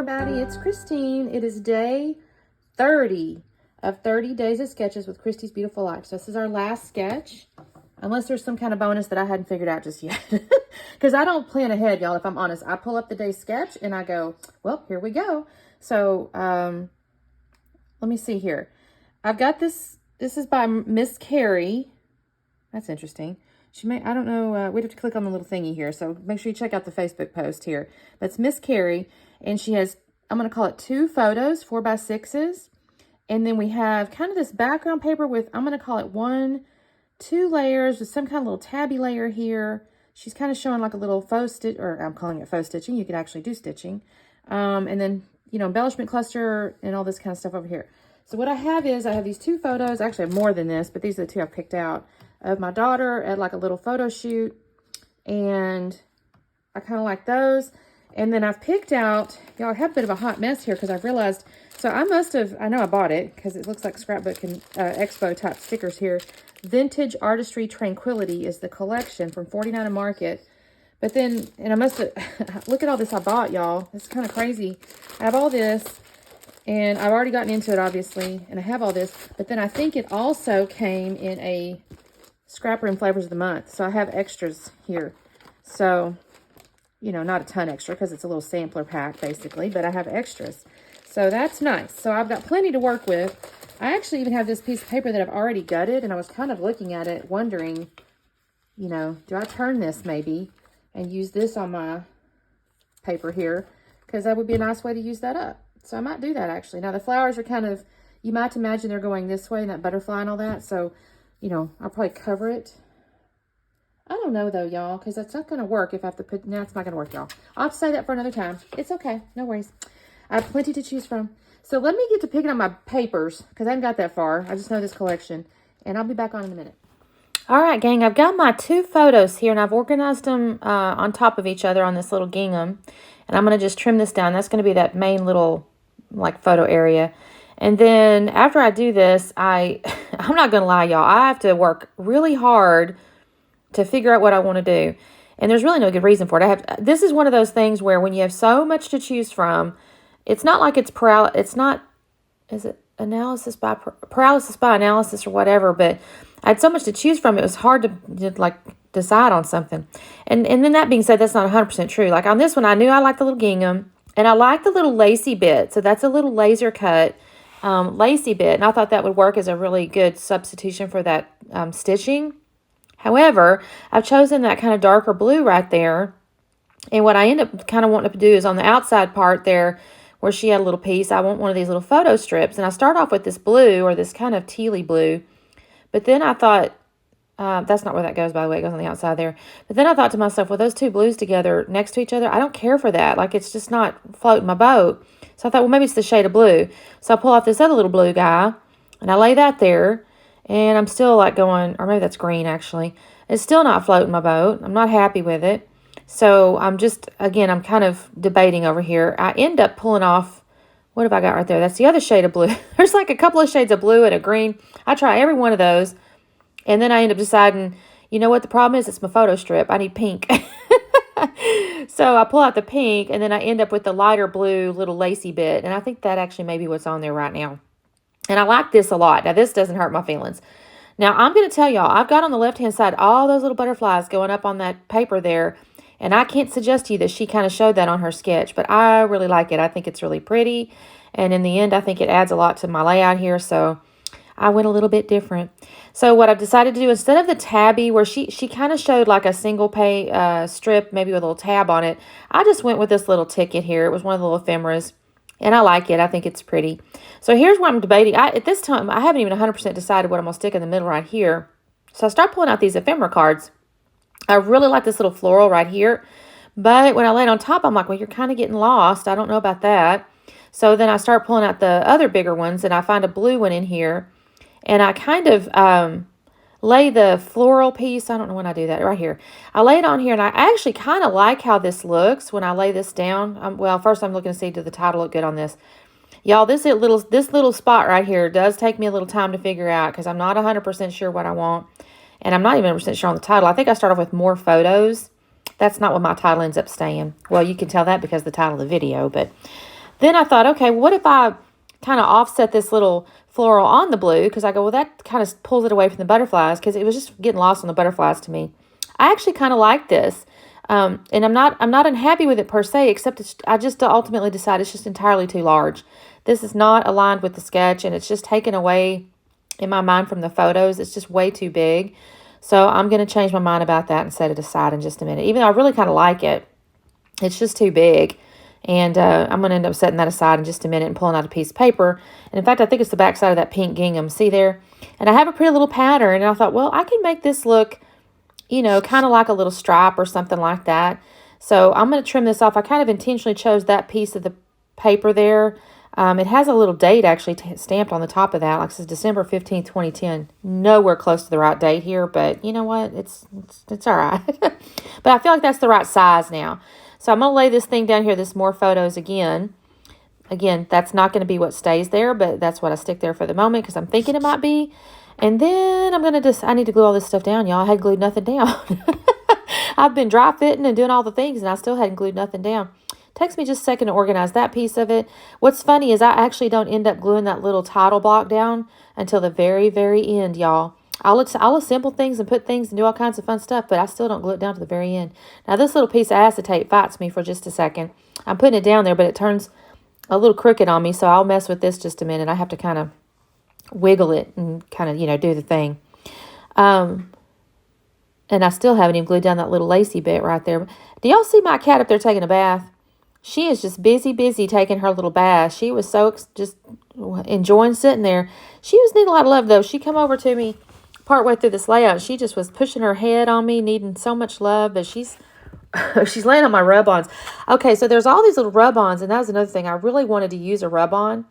everybody, it's Christine. It is day 30 of 30 days of sketches with Christy's Beautiful Life. So this is our last sketch, unless there's some kind of bonus that I hadn't figured out just yet. Because I don't plan ahead, y'all, if I'm honest. I pull up the day's sketch and I go, well, here we go. So let me see here. I've got this. This is by Miss Carrie. That's interesting. She may, I don't know, we have to click on the little thingy here, so make sure you check out the Facebook post here. That's Miss Carrie, and she has, I'm going to call it 2 photos, 4x6s, and then we have kind of this background paper with, I'm going to call it 2 layers with some kind of little tabby layer here. She's kind of showing like a little faux stitch, or I'm calling it faux stitching. You could actually do stitching. And then, you know, embellishment cluster and all this kind of stuff over here. So what I have is, I have these 2 photos, actually I have more than this, but these are the 2 I picked out, of my daughter at like a little photo shoot, and I kind of like those. And then I've picked out, y'all, I have a bit of a hot mess here because I've realized, so I must have, I know I bought it because it looks like scrapbook and expo type stickers here. Vintage Artistry Tranquility is the collection from 49 Market. But then, and I must have, look at all this I bought, y'all. It's kind of crazy. I have all this, and I've already gotten into it, obviously, and I have all this. But then I think it also came in a Scrap Room Flavors of the Month. So I have extras here. So, you know, not a ton extra because it's a little sampler pack, basically. But I have extras. So that's nice. So I've got plenty to work with. I actually even have this piece of paper that I've already gutted. And I was kind of looking at it, wondering, you know, do I turn this maybe and use this on my paper here? Because that would be a nice way to use that up. So I might do that, actually. Now, the flowers are kind of, you might imagine they're going this way, and that butterfly and all that. So, you know, I'll probably cover it. I don't know, though, y'all, because that's not going to work if I have to put, no, it's not going to work, y'all. I'll have to say that for another time. It's okay. No worries. I have plenty to choose from. So let me get to picking up my papers, because I haven't got that far. I just know this collection, and I'll be back on in a minute. All right, gang, I've got my 2 photos here, and I've organized them on top of each other on this little gingham. And I'm going to just trim this down. That's going to be that main little, like, photo area. And then after I do this, I'm not going to lie, y'all. I have to work really hard to figure out what I want to do. And there's really no good reason for it. This is one of those things where when you have so much to choose from, it's not like it's is it paralysis by analysis or whatever, but I had so much to choose from, it was hard to like decide on something. And then that being said, that's not 100% true. Like on this one, I knew I liked the little gingham, and I like the little lacy bit. So that's a little laser cut lacy bit, and I thought that would work as a really good substitution for that stitching. However, I've chosen that kind of darker blue right there, and what I end up kind of wanting to do is on the outside part there where she had a little piece, I want one of these little photo strips, and I start off with this blue, or this kind of tealy blue, but then I thought, that's not where that goes, by the way, it goes on the outside there, but then I thought to myself, well, those 2 blues together next to each other, I don't care for that, like it's just not floating my boat. So I thought, well, maybe it's the shade of blue. So I pull out this other little blue guy, and I lay that there, and I'm still like going, or maybe that's green actually. It's still not floating my boat. I'm not happy with it. So I'm just, again, I'm kind of debating over here. I end up pulling off, what have I got right there? That's the other shade of blue. There's like a couple of shades of blue and a green. I try every one of those, and then I end up deciding, you know what the problem is? It's my photo strip. I need pink. So I pull out the pink, and then I end up with the lighter blue little lacy bit, and I think that actually may be what's on there right now. And I like this a lot. Now, this doesn't hurt my feelings. Now, I'm going to tell y'all, I've got on the left-hand side all those little butterflies going up on that paper there, and I can't suggest to you that she kind of showed that on her sketch, but I really like it. I think it's really pretty, and in the end, I think it adds a lot to my layout here, so I went a little bit different. So what I've decided to do, instead of the tabby, where she kind of showed like a single pay strip, maybe with a little tab on it, I just went with this little ticket here. It was one of the little ephemeras, and I like it. I think it's pretty. So here's what I'm debating. At this time, I haven't even 100% decided what I'm going to stick in the middle right here. So I start pulling out these ephemera cards. I really like this little floral right here, but when I lay it on top, I'm like, well, you're kind of getting lost. I don't know about that. So then I start pulling out the other bigger ones, and I find a blue one in here. And I kind of lay the floral piece. I don't know when I do that. Right here. I lay it on here, and I actually kind of like how this looks when I lay this down. Well, first I'm looking to see, does the title look good on this? Y'all, this little spot right here does take me a little time to figure out because I'm not 100% sure what I want. And I'm not even 100% sure on the title. I think I start off with more photos. That's not what my title ends up staying. Well, you can tell that because of the title of the video, but Then I thought, okay, what if I kind of offset this little floral on the blue? Because I go, well, that kind of pulls it away from the butterflies because it was just getting lost on the butterflies to me. I actually kind of like this. And I'm not unhappy with it per se, except I just ultimately decided it's just entirely too large. This is not aligned with the sketch, and it's just taken away in my mind from the photos. It's just way too big. So I'm going to change my mind about that and set it aside in just a minute. Even though I really kind of like it, it's just too big. And I'm going to end up setting that aside in just a minute and pulling out a piece of paper. And in fact, I think it's the back side of that pink gingham. See there? And I have a pretty little pattern. And I thought, well, I can make this look, you know, kind of like a little stripe or something like that. So I'm going to trim this off. I kind of intentionally chose that piece of the paper there. It has a little date actually stamped on the top of that. Like it says December 15th, 2010. Nowhere close to the right date here, but you know what? It's all right. But I feel like that's the right size now. So I'm going to lay this thing down here, this more photos again. Again, that's not going to be what stays there, but that's what I stick there for the moment because I'm thinking it might be. And then I'm going to I need to glue all this stuff down, y'all. I had glued nothing down. I've been dry fitting and doing all the things, and I still hadn't glued nothing down. Takes me just a second to organize that piece of it. What's funny is I actually don't end up gluing that little title block down until the very, very end, y'all. I'll assemble things and put things and do all kinds of fun stuff, but I still don't glue it down to the very end. Now, this little piece of acetate fights me for just a second. I'm putting it down there, but it turns a little crooked on me, so I'll mess with this just a minute. I have to kind of wiggle it and kind of, you know, do the thing. And I still haven't even glued down that little lacy bit right there. Do y'all see my cat up there taking a bath? She is just busy taking her little bath. She was so just enjoying sitting there. She was needing a lot of love, though. She come over to me partway through this layout. She just was pushing her head on me, needing so much love, but she's laying on my rub-ons. Okay, so there's all these little rub-ons, and that was another thing. I really wanted to use a rub-on,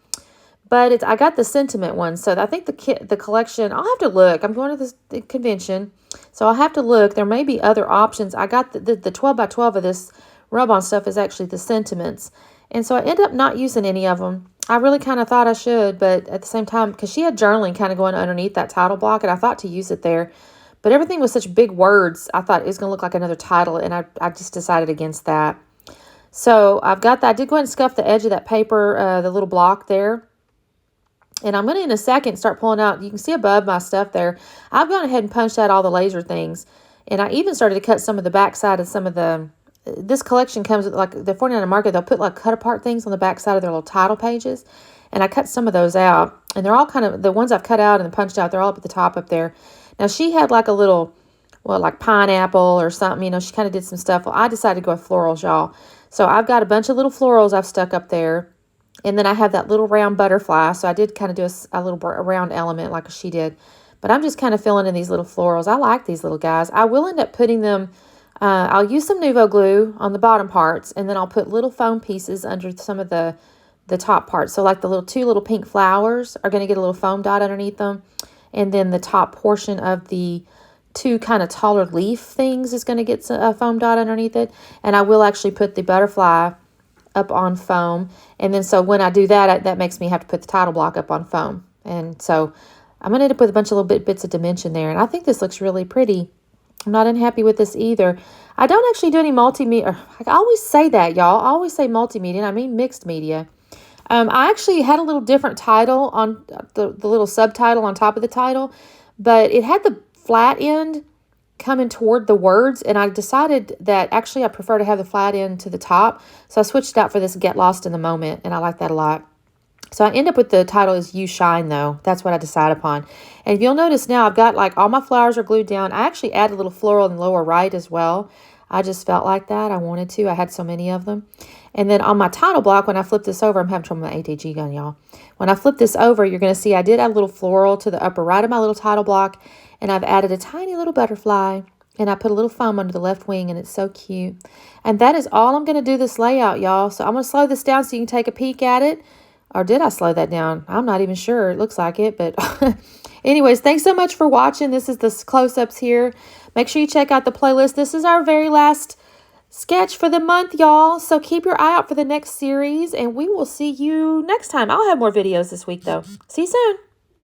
but I got the sentiment one. So I think the collection, I'll have to look. I'm going to the convention, so I'll have to look. There may be other options. I got the 12 by 12 of this rub-on stuff is actually the sentiments. And so I ended up not using any of them. I really kind of thought I should, but at the same time, because she had journaling kind of going underneath that title block, and I thought to use it there. But everything was such big words, I thought it was going to look like another title, and I just decided against that. So I've got that. I did go ahead and scuff the edge of that paper, the little block there. And I'm going to, in a second, start pulling out. You can see above my stuff there. I've gone ahead and punched out all the laser things. And I even started to cut some of the backside of some of the... This collection comes with, like, the 49 Market. They'll put, like, cut-apart things on the backside of their little title pages. And I cut some of those out. And they're all kind of... The ones I've cut out and punched out, they're all up at the top up there. Now, she had, like, a little... Well, like pineapple or something. You know, she kind of did some stuff. Well, I decided to go with florals, y'all. So I've got a bunch of little florals I've stuck up there. And then I have that little round butterfly. So I did kind of do a little round element like she did. But I'm just kind of filling in these little florals. I like these little guys. I will end up putting them... I'll use some Nuvo glue on the bottom parts. And then I'll put little foam pieces under some of the top parts. So like the two little pink flowers are going to get a little foam dot underneath them. And then the top portion of the two kind of taller leaf things is going to get a foam dot underneath it. And I will actually put the butterfly up on foam. And then so when I do that, that makes me have to put the title block up on foam. And so I'm going to end up with a bunch of little bits of dimension there. And I think this looks really pretty. I'm not unhappy with this either. I don't actually do any multimedia. I always say that, y'all. I always say multimedia, and I mean mixed media. I actually had a little different title on the little subtitle on top of the title, but it had the flat end coming toward the words, and I decided that actually I prefer to have the flat end to the top, so I switched it out for this Get Lost in the Moment, and I like that a lot. So I end up with the title is You Shine, though. That's what I decided upon. And you'll notice now I've got, like, all my flowers are glued down. I actually added a little floral in the lower right as well. I just felt like that. I wanted to. I had so many of them. And then on my title block, when I flip this over, I'm having trouble with my ATG gun, y'all. When I flip this over, you're going to see I did add a little floral to the upper right of my little title block. And I've added a tiny little butterfly. And I put a little foam under the left wing, and it's so cute. And that is all I'm going to do this layout, y'all. So I'm going to slow this down so you can take a peek at it. Or did I slow that down? I'm not even sure. It looks like it. But anyways, thanks so much for watching. This is the close-ups here. Make sure you check out the playlist. This is our very last sketch for the month, y'all. So keep your eye out for the next series. And we will see you next time. I'll have more videos this week, though. See you soon.